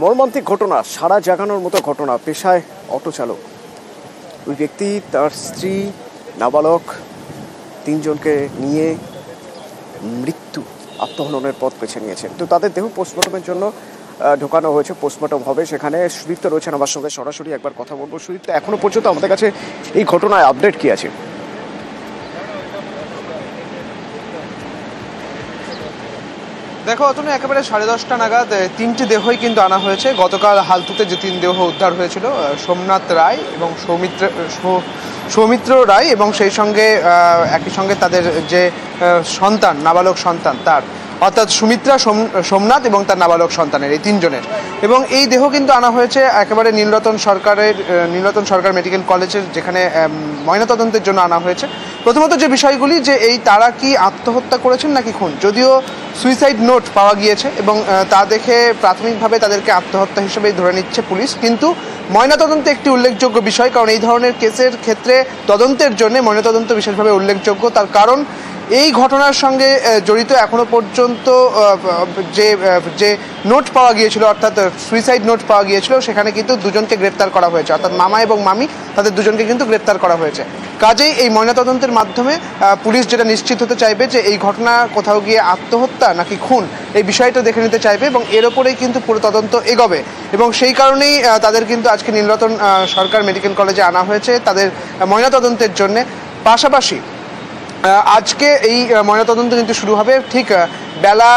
মর্মান্তিক ঘটনা, সারা জাগানোর মতো ঘটনা। পেশায় অটো চালক ওই ব্যক্তি তার স্ত্রী, নাবালক তিনজনকে নিয়ে আত্মহননের পথ বেছে নিয়েছেন। তো তাদের দেহ পোস্টমর্টমের জন্য ঢোকানো হয়েছে, পোস্টমর্টম হবে। সেখানে সুদীপ্ত রয়েছেন আমার সঙ্গে, সরাসরি একবার কথা বলবো। সুদীপ্ত, এখনো পর্যন্ত আমাদের কাছে এই ঘটনায় আপডেট কি আছে? দেখো অতনু, একেবারে 10:30 নাগাদ 3টি দেহই কিন্তু আনা হয়েছে। গতকাল হালতুতে যে 3 দেহ উদ্ধার হয়েছিল, সোমনাথ রায় এবং সৌমিত্র রায় এবং সেই সঙ্গে একই সঙ্গে তাদের যে সন্তান, নাবালক সন্তান তার, অর্থাৎ সুমিত্রা, সোমনাথ এবং তার নাবালক সন্তানের, এই 3 জনের। এবং এই দেহ কিন্তু আনা হয়েছে একেবারে নীলরতন সরকার মেডিকেল কলেজের, যেখানে ময়নাতদন্তের জন্য আনা হয়েছে। প্রথমত যে বিষয়গুলি, যে তারা কি আত্মহত্যা করেছেন নাকি খুন, যদিও সুইসাইড নোট পাওয়া গিয়েছে এবং তা দেখে প্রাথমিকভাবে তাদেরকে আত্মহত্যা হিসেবেই ধরে নিচ্ছে পুলিশ। কিন্তু ময়নাতদন্তে একটি উল্লেখযোগ্য বিষয়, কারণ এই ধরনের কেসের ক্ষেত্রে তদন্তের জন্য ময়নাতদন্ত বিশেষভাবে উল্লেখযোগ্য। তার কারণ এই ঘটনার সঙ্গে জড়িত এখনো পর্যন্ত যে নোট পাওয়া গিয়েছিল, অর্থাৎ সুইসাইড নোট পাওয়া গিয়েছিল, সেখানে কিন্তু 2জনকে গ্রেপ্তার করা হয়েছে, অর্থাৎ মামা এবং মামি, তাদের 2জনকে কিন্তু গ্রেপ্তার করা হয়েছে। কাজেই এই ময়নাতদন্তের মাধ্যমে পুলিশ যেটা নিশ্চিত হতে চাইবে যে এই ঘটনা কোথাও গিয়ে আত্মহত্যা নাকি খুন, এই বিষয়টা দেখে নিতে চাইবে এবং এর ওপরেই কিন্তু পুরো তদন্ত এগোবে। এবং সেই কারণেই তাদের কিন্তু আজকে নীলরতন সরকার মেডিকেল কলেজে আনা হয়েছে তাদের ময়নাতদন্তের জন্যে। পাশাপাশি আজকে এই ময়নাতদন্ত কিন্তু শুরু হবে ঠিক বেলা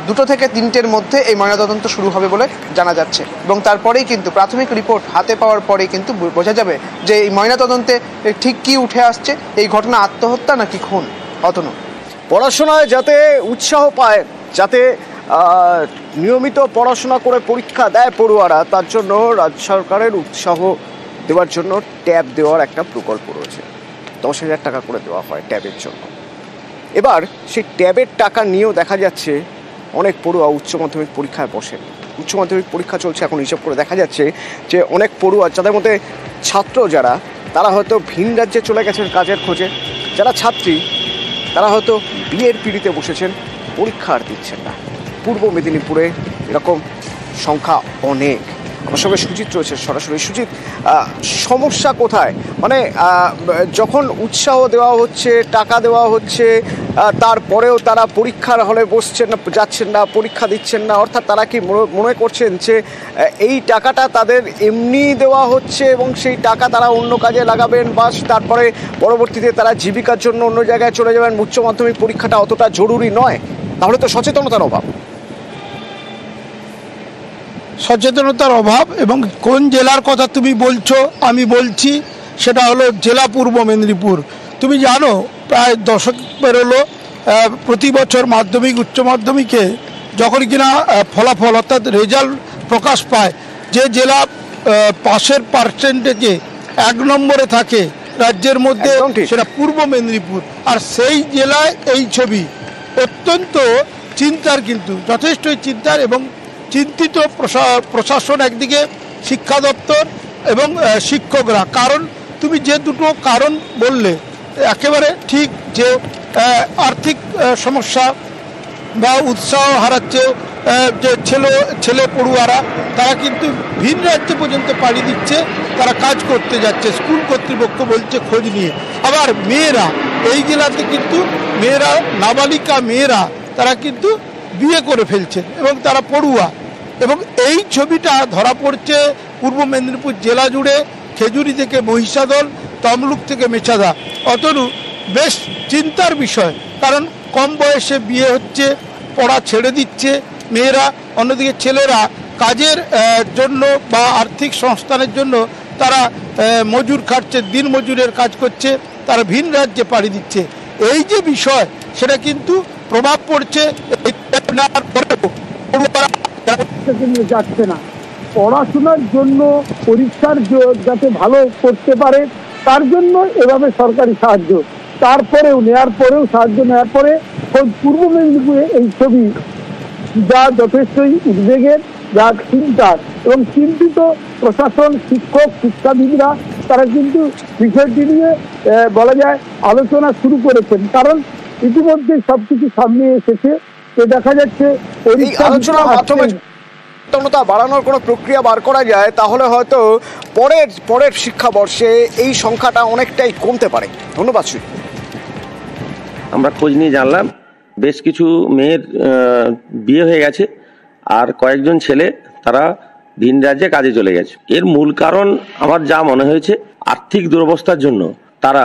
2টো থেকে 3টের মধ্যে এই ময়নাতদন্ত শুরু হবে বলে জানা যাচ্ছে। এবং তারপরেই কিন্তু প্রাথমিক রিপোর্ট হাতে পাওয়ার পরেই কিন্তু বোঝা যাবে যে এই ময়নাতদন্তে ঠিক কি উঠে আসছে, এই ঘটনা আত্মহত্যা নাকি খুন। অতনু, পড়াশোনায় যাতে উৎসাহ পায়, যাতে নিয়মিত পড়াশোনা করে পরীক্ষা দেয় পড়ুয়ারা, তার জন্য রাজ্য সরকারের উৎসাহ দেওয়ার জন্য ট্যাব দেওয়ার একটা প্রকল্প রয়েছে। 10,000 টাকা করে দেওয়া হয় ট্যাবের জন্য। এবার সেই ট্যাবের টাকা নিয়েও দেখা যাচ্ছে অনেক পড়ুয়া উচ্চ মাধ্যমিক পরীক্ষায় বসেন। উচ্চ মাধ্যমিক পরীক্ষা চলছে, এখন হিসাব করে দেখা যাচ্ছে যে অনেক পড়ুয়া, যাদের মধ্যে ছাত্র যারা, তারা হয়তো ভিন রাজ্যে চলে গেছেন কাজের খোঁজে, যারা ছাত্রী তারা হয়তো বিয়ের পিড়িতে বসেছেন, পরীক্ষা আর দিচ্ছেন না। পূর্ব মেদিনীপুরে এরকম সংখ্যা অনেক। আমার সঙ্গে সুজিত রয়েছে সরাসরি। সুজিত, সমস্যা কোথায়? মানে যখন উৎসাহ দেওয়া হচ্ছে, টাকা দেওয়া হচ্ছে, তারপরেও তারা পরীক্ষার হলে বসছেন না, যাচ্ছেন না, পরীক্ষা দিচ্ছেন না, অর্থাৎ তারা কি মনে করছেন যে এই টাকাটা তাদের এমনি দেওয়া হচ্ছে এবং সেই টাকা তারা অন্য কাজে লাগাবেন, বাস তারপরে পরবর্তীতে তারা জীবিকার জন্য অন্য জায়গায় চলে যাবেন, উচ্চ মাধ্যমিক পরীক্ষাটা অতটা জরুরি নয়? তাহলে তো সচেতনতার অভাব। সচেতনতার অভাব। এবং কোন জেলার কথা তুমি বলছো আমি বলছি, সেটা হলো জেলা পূর্ব মেদিনীপুর। তুমি জানো প্রায় দশক পেরোলো প্রতি বছর মাধ্যমিক উচ্চ মাধ্যমিকে যখন কিনা ফলাফল অর্থাৎ রেজাল্ট প্রকাশ পায়, যে জেলা পাশের পার্সেন্টেজে 1 নম্বরে থাকে রাজ্যের মধ্যে, সেটা পূর্ব মেদিনীপুর। আর সেই জেলায় এই ছবি অত্যন্ত চিন্তার, কিন্তু যথেষ্টই চিন্তার এবং চিন্তিত প্রশাসন একদিকে, শিক্ষা দপ্তর এবং শিক্ষকরা। কারণ তুমি যে দুটো কারণ বললে একেবারে ঠিক, যে আর্থিক সমস্যা বা উৎসাহ হারাচ্ছে যে ছেলে পড়ুয়ারা, তারা কিন্তু ভিন রাজ্যে পর্যন্ত পাড়ি দিচ্ছে, তারা কাজ করতে যাচ্ছে, স্কুল কর্তৃপক্ষ বলছে খোঁজ নিয়ে। আবার মেয়েরা, এই জেলাতে কিন্তু মেয়েরা, নাবালিকা মেয়েরা, তারা কিন্তু বিয়ে করে ফেলছেন এবং তারা পড়ুয়া। এবং এই ছবিটা ধরা পড়ছে পূর্ব মেদিনীপুর জেলা জুড়ে, খেজুরি থেকে মহিষাদল, তমলুক থেকে মেছাদা। অতনু, বেশ চিন্তার বিষয়, কারণ কম বয়সে বিয়ে হচ্ছে, পড়া ছেড়ে দিচ্ছে মেয়েরা, অন্যদিকে ছেলেরা কাজের জন্য বা আর্থিক সংস্থানের জন্য তারা মজুর খাটছে, দিন মজুরের কাজ করছে, তারা ভিন রাজ্যে পাড়ি দিচ্ছে। এই যে বিষয়, সেটা কিন্তু প্রভাব পড়ছে। যাচ্ছে না, পড়াশোনার জন্য পরীক্ষার যাতে ভালো করতে পারে তার জন্য এভাবে সরকারি সাহায্য, তারপরেও সাহায্য নেওয়ার পরে পূর্ব মেদিনীপুরে এই ছবি, যা যথেষ্টই উদ্বেগের, যা চিন্তার। এবং চিন্তিত প্রশাসন, শিক্ষক, শিক্ষাবিদরা তারা কিন্তু বিষয়টি নিয়ে বলা যায় আলোচনা শুরু করেছেন, কারণ ইতিমধ্যে সবকিছু সামনে এসেছে। তো দেখা যাচ্ছে সচেতনতা বাড়ানোর কোনো প্রক্রিয়া বার করা যায়, তাহলে হয়তো পরের শিক্ষাবর্ষে এই সংখ্যাটা অনেকটাই কমতে পারে। ধন্যবাদ। আমরা খোঁজ নিয়ে জানলাম বেশ কিছু মেয়ের বিয়ে হয়ে গেছে, আর কয়েকজন ছেলে তারা ভিন রাজ্যে কাজে চলে গেছে। এর মূল কারণ আমার যা মনে হয়েছে, আর্থিক দুরবস্থার জন্য তারা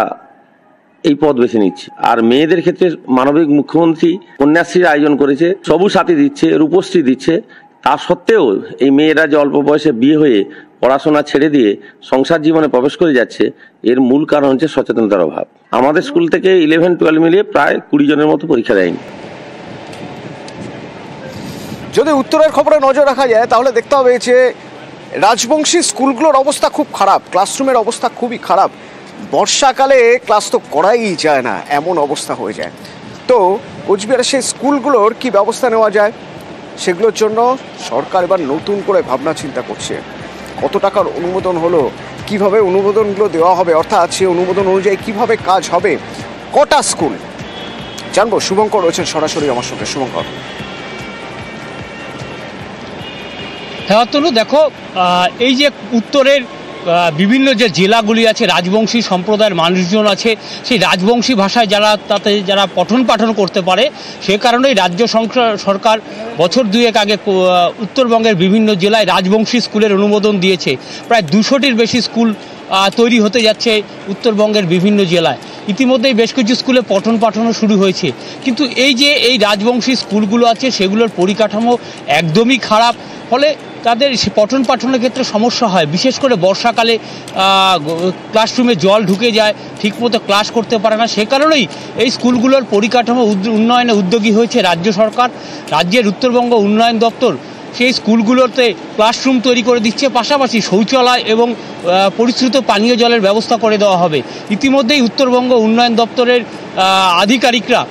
এই পথ বেছে নিচ্ছে। আর মেয়েদের ক্ষেত্রে মানবিক মুখ্যমন্ত্রী কন্যাশ্রীর আয়োজন করেছে, সবুজ সাথী দিচ্ছে, রূপশ্রী দিচ্ছে। তা সত্ত্বেও এই মেয়েরা যে অল্প বয়সে বিয়ে হয়ে পড়াশোনা ছেড়ে দিয়ে সংসার জীবনে প্রবেশ করে যাচ্ছে, এর মূল কারণ হচ্ছে সচেতনতার অভাব। আমাদের স্কুল থেকে 11-12 মিলিয়ে প্রায় 20 জনের মতো পরীক্ষা দেয়নি। যদি উত্তরের খবরে নজর রাখা যায় তাহলে দেখতে হবে যে রাজবংশী স্কুলগুলোর অবস্থা খুব খারাপ, ক্লাসরুমের অবস্থা খুবই খারাপ। বর্ষাকালে ক্লাস তো করাই যায় না, এমন অবস্থা হয়ে যায়। তো কোচবিহারের সেই স্কুলগুলোর কি ব্যবস্থা নেওয়া যায়, সেগুলোর জন্য সরকার এবার নতুন করে ভাবনা চিন্তা করছে। কত টাকার অনুমোদন হলো, কিভাবে অনুমোদনগুলো দেওয়া হবে, অর্থাৎ সেই অনুমোদন অনুযায়ী কিভাবে কাজ হবে, কটা স্কুল জানবো। শুভঙ্কর রয়েছেন সরাসরি আমার সঙ্গে। শুভঙ্কর। হ্যাঁ তনু, দেখো এই যে উত্তরের বিভিন্ন যে জেলাগুলি আছে, রাজবংশী সম্প্রদায়ের মানুষজন আছে, সেই রাজবংশী ভাষায় যারা পঠন পাঠন করতে পারে, সে কারণেই রাজ্য সরকার বছর দুয়েক আগে উত্তরবঙ্গের বিভিন্ন জেলায় রাজবংশী স্কুলের অনুমোদন দিয়েছে। প্রায় 200টির বেশি স্কুল তৈরি হতে যাচ্ছে উত্তরবঙ্গের বিভিন্ন জেলায়। ইতিমধ্যেই বেশ কিছু স্কুলে পঠন পাঠনও শুরু হয়েছে। কিন্তু এই রাজবংশী স্কুলগুলো আছে, সেগুলোর পরিকাঠামো একদমই খারাপ, ফলে তাদের পঠন পাঠনের ক্ষেত্রে সমস্যা হয়। বিশেষ করে বর্ষাকালে ক্লাসরুমে জল ঢুকে যায়, ঠিকমতো ক্লাস করতে পারে না। সে কারণেই এই স্কুলগুলোর পরিকাঠামো উন্নয়নে উদ্যোগী হয়েছে রাজ্য সরকার। রাজ্যের উত্তরবঙ্গ উন্নয়ন দপ্তর সেই স্কুলগুলোতে ক্লাসরুম তৈরি করে দিচ্ছে, পাশাপাশি শৌচালয় এবং পরিশ্রুত পানীয় জলের ব্যবস্থা করে দেওয়া হবে। ইতিমধ্যেই উত্তরবঙ্গ উন্নয়ন দপ্তরের আধিকারিকরা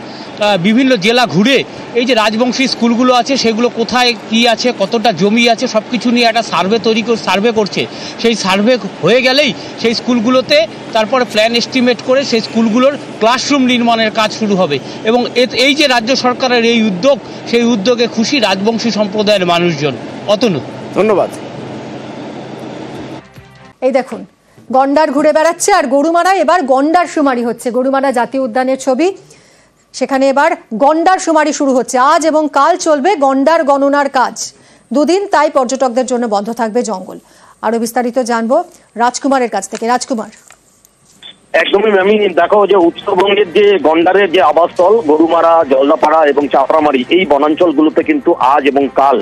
বিভিন্ন জেলা ঘুরে এই যে রাজবংশী স্কুলগুলো আছে সেগুলো কোথায় কি আছে, কতটা জমি আছে, সব কিছু নিয়ে একটা সার্ভে করছে। সেই সার্ভে হয়ে গেলেই সেই স্কুলগুলোতে তারপরে প্ল্যান এস্টিমেট করে সেই স্কুলগুলোর ক্লাসরুম নির্মাণের কাজ শুরু হবে। এবং এই যে রাজ্য সরকারের এই উদ্যোগ, সেই উদ্যোগে খুশি রাজবংশী সম্প্রদায়ের মানুষজন। অতনু, ধন্যবাদ। এই দেখুন, গন্ডার ঘুরে বেড়াচ্ছে আর গরুমারায় এবার গন্ডার শুমারি হচ্ছে। গরুমারা জাতীয় উদ্যানের ছবি, সেখানে এবার গন্ডার শুমারি শুরু হচ্ছে। আজ এবং কাল চলবে গন্ডার গণনার কাজ, দুদিন, তাই পর্যটকদের জন্য বন্ধ থাকবে জঙ্গল। আরো বিস্তারিত জানবো রাজকুমারের কাছ থেকে। রাজকুমার। একদমই ম্যামি, দেখো যে উত্তরবঙ্গের যে গন্ডারের যে আবাসস্থল গরুমারা, জলদাপাড়া এবং চাপড়ামারি, এই বনাঞ্চলগুলোতে কিন্তু আজ এবং কাল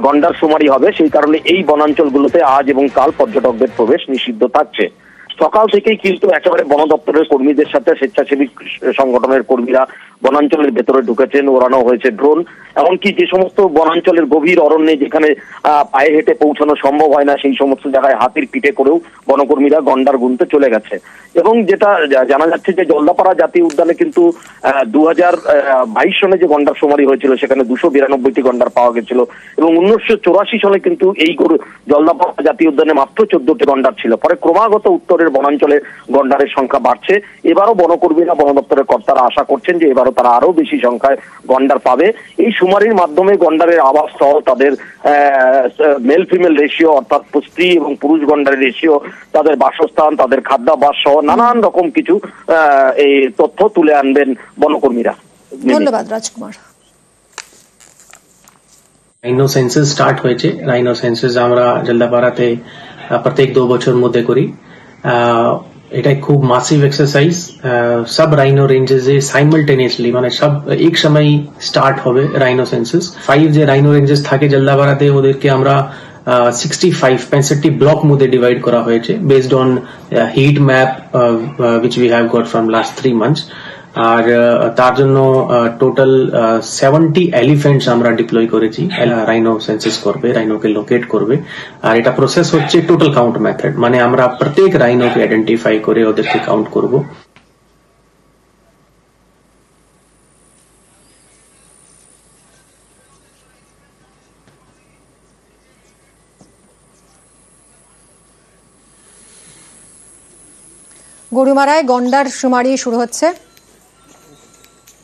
গন্ডার শুমারি হবে। সেই কারণে এই বনাঞ্চলগুলোতে আজ এবং কাল পর্যটকদের প্রবেশ নিষিদ্ধ থাকছে। সকাল থেকেই কিন্তু একেবারে বন দপ্তরের কর্মীদের সাথে স্বেচ্ছাসেবী সংগঠনের কর্মীরা বনাঞ্চলের ভেতরে ঢুকেছেন, ওড়ানো হয়েছে ড্রোন। এমনকি যে সমস্ত বনাঞ্চলের গভীর অরণ্যে যেখানে পায়ে হেঁটে পৌঁছানো সম্ভব হয় না, সেই সমস্ত জায়গায় হাতির পিঠে করেও বনকর্মীরা গন্ডার গুনতে চলে গেছে। এবং যেটা জানা যাচ্ছে যে জলদাপাড়া জাতীয় উদ্যানে কিন্তু 2022 সনে যে গন্ডার শুমারি হয়েছিল সেখানে 292টি গন্ডার পাওয়া গেছিল। এবং 1984 সালে কিন্তু এই জলদাপাড়া জাতীয় উদ্যানে মাত্র 14টি গন্ডার ছিল। পরে ক্রমাগত উত্তরের বনাঞ্চলে গন্ডারের সংখ্যা বাড়ছে। এবারও বনকর্মীরা, বন দপ্তরের কর্তারা আশা করছেন যে এবারও তারা আরো বেশি সংখ্যায় গন্ডার পাবে। এই শুমারির মাধ্যমে গন্ডারের আবাসস্থল, তাদের মেল ফিমেল রেশিও, অর্থাৎ স্ত্রী এবং পুরুষ গন্ডারের রেশিও, তাদের বাসস্থান, তাদের খাদ্যাভ্যাস সহ নানান রকম কিছু এই তথ্য তুলে আনবেন বনকর্মীরা। ধন্যবাদ রাজকুমার। রাইনো সেন্সাস স্টার্ট হয়েছে। রাইনো সেন্সাস আমরা জলদাপাড়াতে প্রত্যেক 2 বছর মধ্যে করি। এটা খুব মাসিভ এক্সারসাইজ। সব রাইনো রেঞ্জেসে সাইমালটেনিয়াসলি, মানে সব এক সময় স্টার্ট হবে রাইনো সেন্সাস। 5 যে রাইনো রেঞ্জেস থাকে জলদাপাড়াতে, ওদেরকে আমরা 65 ব্লক মধ্যে ডিভাইড করা হয়েছে based on hit map which we have got from last 3 months। আর তার জন্য টোটাল 70 এলিফেন্টস আমরা ডিপ্লয় করেছি। রাইনো সেন্সাস করবে, রাইনোকে লোকেট করবে। আর এটা প্রসেস হচ্ছে টোটাল কাউন্ট মেথড, মানে আমরা প্রত্যেক রাইনোকে আইডেন্টিফাই করে ওদেরকে কাউন্ট করব। গরুমারায় গন্ডার শুমারি শুরু হচ্ছে।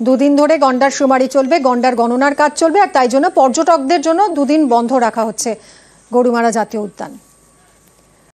দুদিন ধরে গন্ডার শুমারি চলবে, গন্ডার গণনার কাজ চলবে, আর তাই জন্য পর্যটকদের জন্য দুদিন বন্ধ রাখা হচ্ছে গরুমারা জাতীয় উদ্যান।